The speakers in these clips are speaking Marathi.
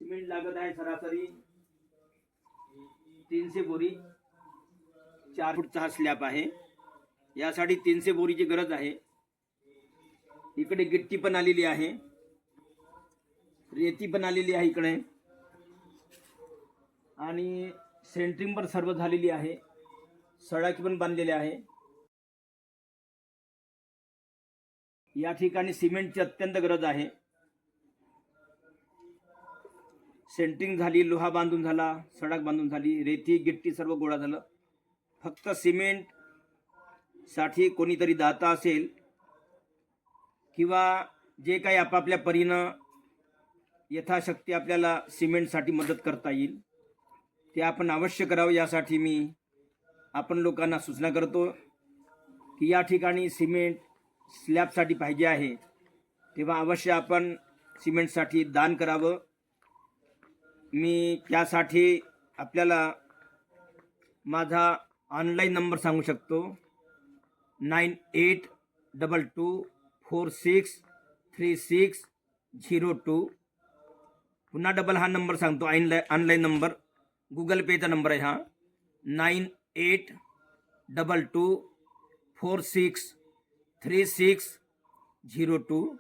सिमेंट लागत आहे सरासरी 300 बोरी। 4 फूटचा हा स्लॅब आहे, यासाठी 300 बोरीची गरज आहे। इकडे गिट्टी पण आलेली आहे, रेती पण आलेली आहे इकडे, आणि सेंटरिंग पण सर्व झालेली आहे, सडक पण बांधलेले आहे। या ठिकाणी सिमेंटची अत्यंत गरज आहे। सेंटरिंग झाली, लोहा बांधून झाला, सडक बांधून झाली, रेती गिट्टी सर्व गोळा झालं। फक्त सिमेंट साठी कोणीतरी दाता असेल किंवा जे काही आपापल्या परीनं यथाशक्ती आपल्याला सिमेंटसाठी मदत करता येईल ते आपण अवश्य करावं। यासाठी मी आपण लोकांना सूचना करतो की या ठिकाणी सिमेंट स्लॅबसाठी पाहिजे आहे, तेव्हा अवश्य आपण सिमेंटसाठी दान करावं। मी त्यासाठी आपल्याला माझा ऑनलाईन नंबर सांगू शकतो, 9822463602। पुन्हा डबल हा नंबर सांगतो, ऑनलाईन नंबर, गूगल पेचा नंबर आहे हा, 9822463602।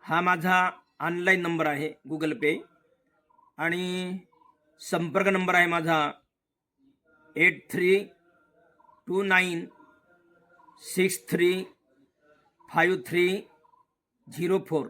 हा माझा ऑनलाईन नंबर आहे, गूगल पे। आणि संपर्क नंबर आहे माझा 8329635304।